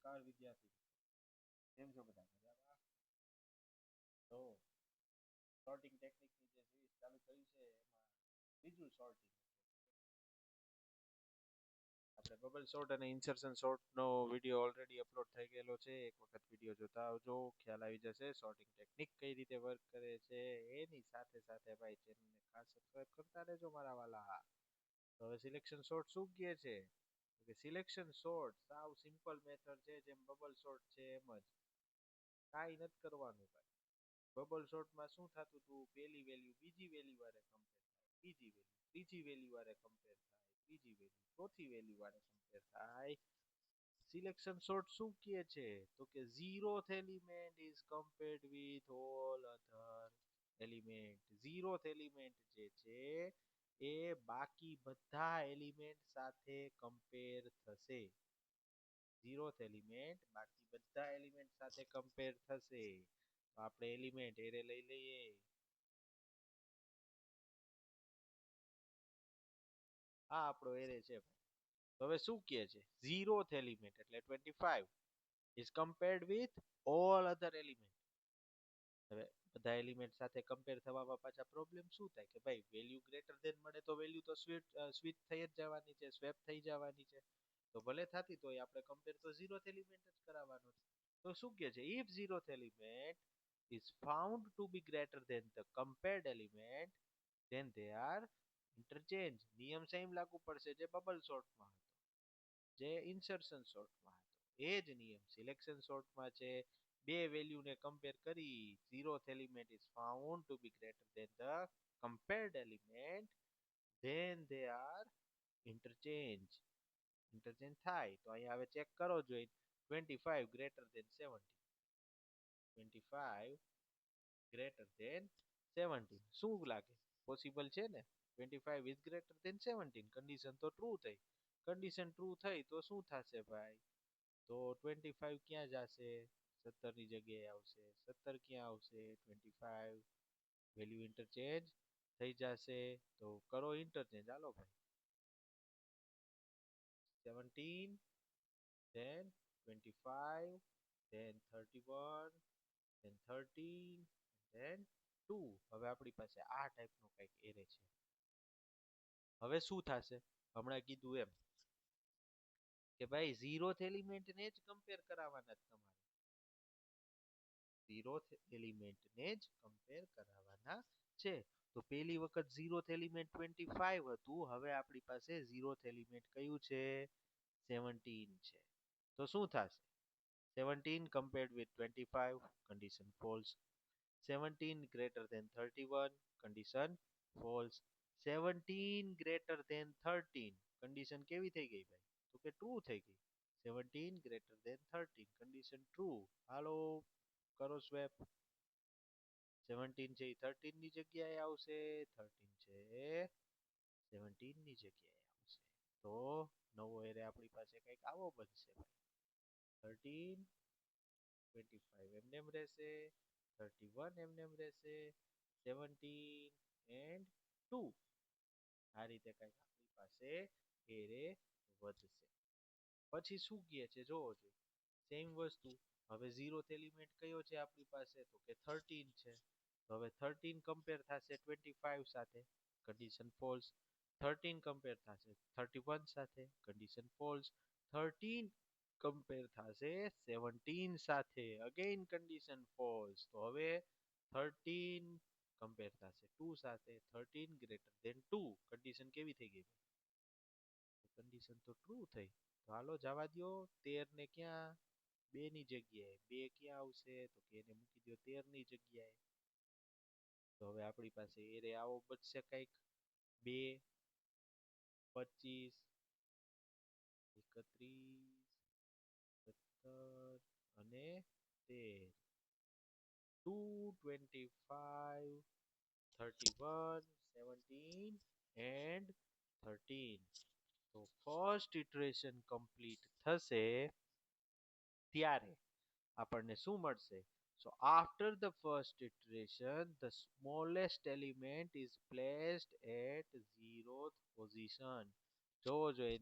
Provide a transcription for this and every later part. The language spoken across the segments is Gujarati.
નમસ્કાર વિદ્યાર્થી કેમ છો બધા મજામાં? તો સોર્ટિંગ ટેકનિકની જે સિરીઝ ચાલુ કરી છે એમાં બીજું સોર્ટિંગ આપણે બબલ સોર્ટ અને ઇન્સર્શન સોર્ટ નો વિડિયો ઓલરેડી અપલોડ થઈ ગયેલો છે. એક વખત વિડિયો જોતા આવજો, ખ્યાલ આવી જશે સોર્ટિંગ ટેકનિક કઈ રીતે વર્ક કરે છે. એની સાથે સાથે ભાઈ ચેનલને ખાસ સબસ્ક્રાઇબ કરતા રહેજો મારા વાલા. તો હવે સિલેક્શન સોર્ટ શું કહે છે કે સિલેક્શન સોર્ટ સાવ સિમ્પલ મેથડ છે, જેમ બબલ સોર્ટ છે એમ જ. કાઈ નથી કરવાનું ભાઈ. બબલ સોર્ટમાં શું થતું હતું, પેલી વેલ્યુ બીજી વેલ્યુ વારે કમ્પેર થાય, બીજી વેલ્યુ ત્રીજી વેલ્યુ વારે કમ્પેર થાય, ત્રીજી વેલ્યુ ચોથી વેલ્યુ વારે કમ્પેર થાય. સિલેક્શન સોર્ટ શું કહે છે તો કે zeroth element is compared with all other element. Zeroth element જે છે એ બાકી બધા એલિમેન્ટ સાથે કમ્પેર થશે. ઝીરોથ એલિમેન્ટ બાકી બધા એલિમેન્ટ સાથે કમ્પેર થશે. તો આપણે એલિમેન્ટ એરે લઈ લઈએ. આ આપણો એરે છે. તો હવે શું કહે છે, ઝીરોથ એલિમેન્ટ એટલે 25 is compared with all other element. હવે બધા એલિમેન્ટ સાથે કમ્પેર થવામાં પાછા પ્રોબ્લેમ શું થાય કે ભાઈ વેલ્યુ ગ્રેટર ધેન મળે તો વેલ્યુ તો સ્વિચ થઈ જ જવાની છે, સ્વેપ થઈ જવાની છે. તો ભલે થતી તો આપણે કમ્પેર તો ઝીરોથ એલિમેન્ટ જ કરાવવાનો છે. તો શું કહે છે, if zeroth element is found to be greater than the compared element, then they are interchange. નિયમ સેમ લાગુ પડશે જે બબલ સોર્ટમાં હતો, જે ઇન્સર્શન સોર્ટમાં હતો. એ જ નિયમ સિલેક્શન સોર્ટમાં છે. બે વેલ્યુને કમ્પેર કરી, zeroth element is found to be greater than the compared element, then they are interchange. Interchange થાય. તો અહીંયા હવે ચેક કરો જોઈ, 25 greater than 70, 25 greater than 17. શું લાગે પોસિબલ છે ને? 25 is greater than 17 કન્ડિશન તો ટ્રુ થઈ. કન્ડિશન ટ્રુ થઈ તો શું થશે ભાઈ, તો 25 ક્યાં જશે, 17 ની જગ્યાએ આવશે. 17 ક્યાં આવશે, 25 વેલ્યુ ઇન્ટરચેન્જ થઈ જશે. તો કરો ઇન્ટરચેન્જ, હાલો ભાઈ. 17 then 25 then 31 then 13 then 2. હવે આપણી પાસે આ ટાઈપનો કંઈક એરે છે. હવે શું થશે, હમણાં કીધું એમ કે ભાઈ ઝીરોથ એલિમેન્ટને જ કમ્પેર કરાવવાના તમારે. ઝીરોથ એલિમેન્ટને જ કમ્પેર કરાવવાના છે. તો પેલી વખત ઝીરોથ એલિમેન્ટ 25 હતું, હવે આપણી પાસે ઝીરોથ એલિમેન્ટ કયું છે, 17 છે. તો શું થશે, 17 compared with 25, condition false. 17 greater than 31, condition false. 17 greater than 13, condition કેવી થઈ ગઈ ભાઈ, તો કે ટ્રુ થઈ ગઈ. 17 greater than 13, condition true. હાલો કરો સ્વેપ. 17 છે એ 13 ની જગ્યાએ આવશે, 13 છે એ 17 ની જગ્યાએ આવશે. તો નવો એરે આપણી પાસે કંઈક આવો બનશે ભાઈ. 13 25 એમનેમ રહેશે, 31 એમનેમ રહેશે, 17 and 2. આ રીતે કંઈક આપણી પાસે એરે વધશે. પછી શું કહે છે જોવો જોઈએ, સેમ વસ્તુ. હવે ઝીરોથ એલિમેન્ટ કયો છે આપણી પાસે, તો કે 13 છે. તો હવે 13 કમ્પેર થશે 25 સાથે, કન્ડિશન ફોલ્સ. 13 કમ્પેર થશે 31 સાથે, કન્ડિશન ફોલ્સ. 13 કમ્પેર થશે 17 સાથે, અગેન કન્ડિશન ફોલ્સ. તો હવે 13 કમ્પેર થશે 2 સાથે, 13 ગ્રેટર ધેન 2, કન્ડિશન કેવી થઈ ગઈ, કન્ડિશન તો ટ્રુ થઈ. તો હાલો જવા દો. 13 ને ક્યાં, 2 ની જગ્યાએ, 2 ક્યાં આવશે, તો કે એને મૂકી દો 13 ની જગ્યાએ. તો હવે આપણી પાસે એરે આવો બચશે કંઈક, 2 25 31 17 અને 13. 2 25 31 17 and 13. તો ફર્સ્ટ ઇટરેશન કમ્પ્લીટ થશે ત્યારે આપણને શું મળશે, so after the first iteration the smallest element is placed at 0th position. જોવો જોઈએ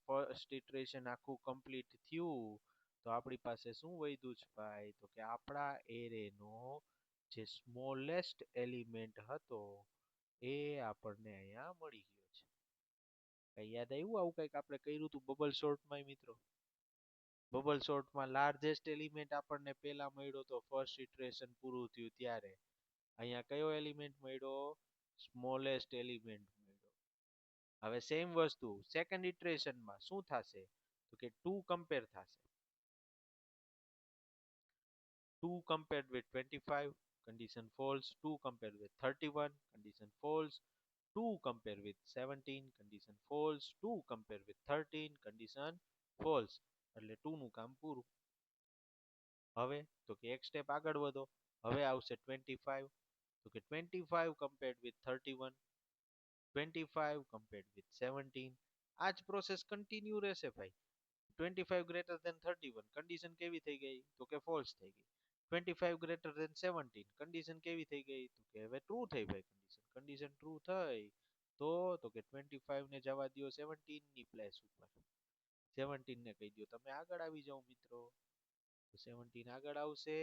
ફર્સ્ટ ઇટરેશન આખું કમ્પ્લીટ થયું તો આપણી પાસે શું વધ્યું છે ભાઈ, તો કે આપણા એરે નો જે સ્મોલેસ્ટ એલિમેન્ટ હતો એ આપણને અહીંયા મળી ગયો છે. કઈ યાદ આવ્યું આવું કઈક આપણે કર્યું હતું બબલ સોર્ટ માં મિત્રો? બબલ સોર્ટ માં લાર્જેસ્ટ એલિમેન્ટ આપણને પેલા મળ્યો તો ફર્સ્ટ ઇટરેશન પૂરું થયું ત્યારે. અહીંયા કયો એલિમેન્ટ મળ્યો? સ્મોલેસ્ટ એલિમેન્ટ મળ્યો. હવે સેમ વસ્તુ સેકન્ડ ઇટરેશન માં શું થશે, તો કે 2 કમ્પેર થશે. 2 compared with 25, condition false. 2 compared with 31, condition false. 2 compare with 17, condition false. 2 compare with 13, condition false. એટલે 2 નું કામ પૂરું. હવે તો કે એક સ્ટેપ આગળ વધો. હવે આવશે 25. તો કે 25 compared with 31, 25 compared with 17. આ જ પ્રોસેસ કન્ટિન્યુ રહેશે ભાઈ. 25 greater than 31 કન્ડિશન કેવી થઈ ગઈ, તો કે ફોલ્સ થઈ ગઈ. 25 greater than 17 કન્ડિશન કેવી થઈ ગઈ, તો કે હવે ટ્રુ થઈ ભાઈ. કન્ડિશન ટ્રુ થઈ તો કે 25 ને જવા દો 17 ની પ્લેસ ઉપર. 17 ને કહી દો તમે આગળ આવી જાઓ મિત્રો. તો 17 આગળ આવશે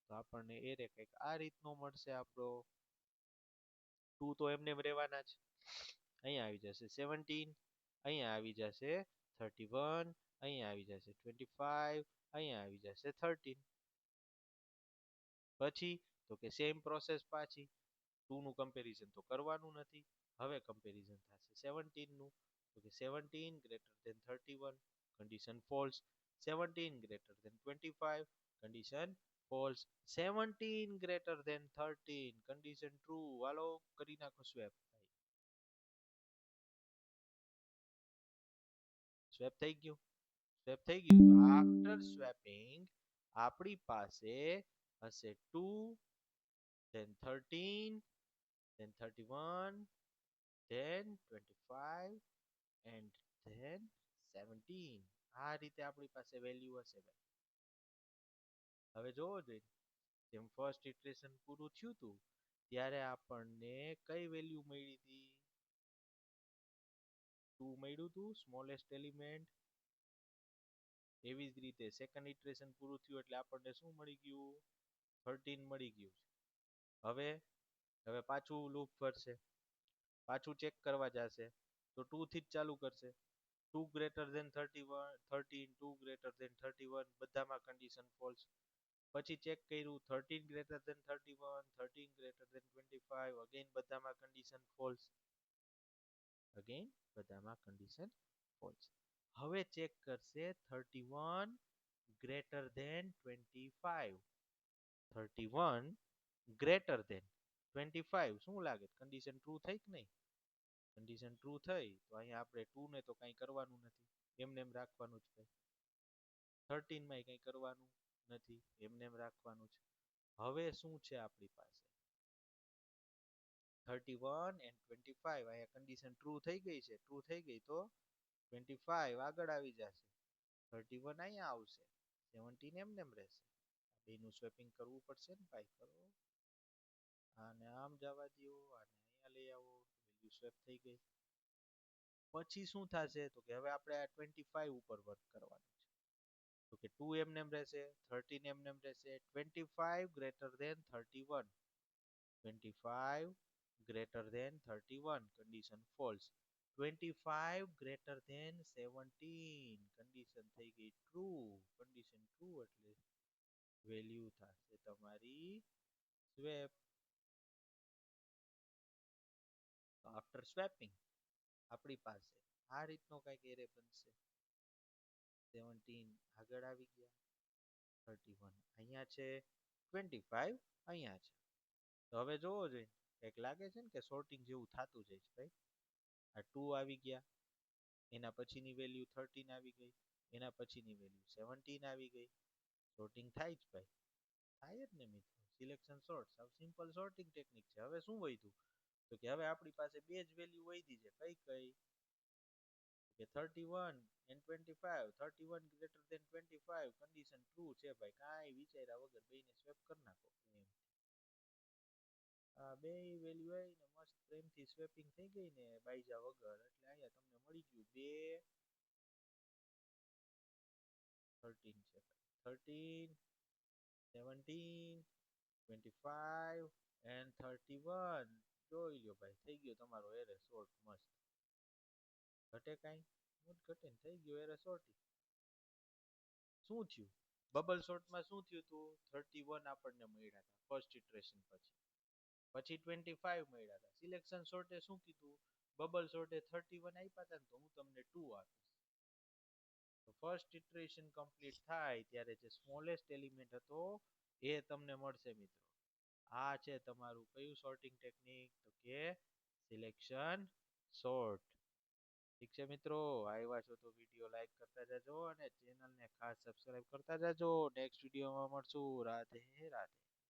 તો આપણને એરે કંઈક આ રીતનો મળશે આપણો. 2 તો એમને રહેવાના જ. અહીંયા આવી જશે 17, અહીંયા આવી જશે 31, અહીંયા આવી જશે 25, અહીંયા આવી જશે 13. પછી તો કે સેમ પ્રોસેસ પાછી. 2 નું કમ્પેરીઝન તો કરવાનું નથી. હવે કમ્પેરીઝન થશે 17 નું. તો કે 17 greater than 31 condition false. 17 greater than 25 condition false. 17 greater than 13 condition true. હાલો કરી નાખો સ્વેપ. સ્વેપ થઈ ગયું. સ્વેપ થઈ ગયું તો આફ્ટર સ્વેપિંગ આપણી પાસે હશે 2, then 13, then 31, then 25 and then 17. આ રીતે આપણી પાસે વેલ્યુ હશે ભાઈ. હવે જોવો જોઈએ જેમ ફર્સ્ટ ઇટરેશન પૂરું થયું હતું ત્યારે આપણને કઈ વેલ્યુ મળી હતી? 2 મળ્યું હતું સ્મોલેસ્ટ એલિમેન્ટ. એવી જ રીતે સેકન્ડ ઇટરેશન પૂરું થયું એટલે આપણને શું મળી ગયું? 13 મળી ગયું. હવે પાછું લૂપ ફરશે. પાછું ચેક કરવા જશે તો 2 થી જ ચાલુ કરશે. 2 ગ્રેટર ધેન 31, 13, 2 ગ્રેટર ધેન 31 બધામાં કન્ડિશન ફોલ્સ. પછી ચેક કર્યું 13 greater than 31, 13 greater than 25 again બધામાં કન્ડિશન ફોલ્સ. અગેન બધામાં કન્ડિશન ફોલ્સ. હવે ચેક કરશે 31 ગ્રેટર ધેન 25. 31 ગ્રેટર ધેન 25 શું લાગે કન્ડિશન ટ્રુ થઈ કે નહીં? કન્ડિશન ટ્રુ થઈ તો અહીંયા આપણે 2 ને તો કંઈ કરવાનું નથી, એમને એમ રાખવાનું છે. 13 માં કંઈ કરવાનું નથી, એમને એમ રાખવાનું છે. હવે શું છે આપણી પાસે 31 and 25 અહીંયા કન્ડિશન ટ્રુ થઈ ગઈ છે. ટ્રુ થઈ ગઈ તો 25 આગળ આવી જશે, 31 અહીંયા આવશે, 17 એમને એમ રહેશે. બેનું સ્વેપિંગ કરવું પડશે ને ભાઈ. કરો આને આમ જવા દો, આને અહીંયા લઈ આવો, વેલ્યુ સ્વેપ થઈ ગઈ. પછી શું થશે તો કે હવે આપણે આ 25 ઉપર વર્ક કરવાનું છે. તો કે 2 એમને એમ રહેશે, 13 એમને એમ રહેશે. 25 greater than 31, 25 greater than 31 condition false. 25 greater than 17 condition થઈ ગઈ true. condition true એટલે વેલ્યુ થશે તમારી સ્વેપ. આફ્ટર સ્વેપિંગ આપણી પાસે આ રીતનો કઈક એરે બનશે. 17 આગળ આવી ગયા, 31 અહીંયા છે, 25 અહીંયા છે. તો હવે જોવો જોઈએ કઈક લાગે છે ને કે સોર્ટિંગ જેવું થતું જાય છે ભાઈ. આ 2 આવી ગયા, એના પછીની વેલ્યુ 13 આવી ગઈ, એના પછીની વેલ્યુ 17 આવી ગઈ. સોર્ટિંગ થાય જ ભાઈ, થાય જ ને મિત્રો. સિલેક્શન સોર્ટ સાવ સિમ્પલ સોર્ટિંગ ટેકનિક છે. હવે શું વધ્યું તો કે હવે આપણી પાસે બે જ વેલ્યુ વધી છે. કઈ કઈ કે 31 and 25. 31 greater than 25 condition true છે ભાઈ. કાંઈ વિચાર્યા વગર બેયને સ્વેપ કરી નાખો. આ બે વેલ્યુ આવી ને મસ્ત પ્રેમથી સ્વેપિંગ થઈ ગઈ ને બાઈજા વગર. એટલે અહીંયા તમને મળી ગયું 2 13 છે. 13, 17, 25 and 31. જોઈ લ્યો ભાઈ, થઈ ગયો તમારો એરે સોર્ટ મસ્ત. ઘટે કાંઈ? નો જ ઘટે ને, થઈ ગયો એરે સોર્ટ. શું થયું? બબલ સોર્ટમાં શું થયું તું? 31 આપણને મળ્યા હતા ફર્સ્ટ ઇટરેશન પછી. પછી 25 મળ્યા હતા. સિલેક્શન સોર્ટે શું કીધું? બબલ સોર્ટે 31 આપ્યા હતા ને, તો હું તમને 2 આપીશ. તો ફર્સ્ટ ઇટરેશન કમ્પ્લીટ થાય ત્યારે જે સ્મોલેસ્ટ એલિમેન્ટ હતો એ તમને મળશે મિત્રો. આ છે તમારું કયું સોર્ટિંગ ટેકનિક? તો કે સિલેક્શન સોર્ટ. ઠીક છે મિત્રો, આવ્યા છો તો વિડીયો લાઈક કરતા જજો અને ચેનલને ખાસ સબસ્ક્રાઇબ કરતા જજો. નેક્સ્ટ વિડીયોમાં મળશું. રાધે રાધે.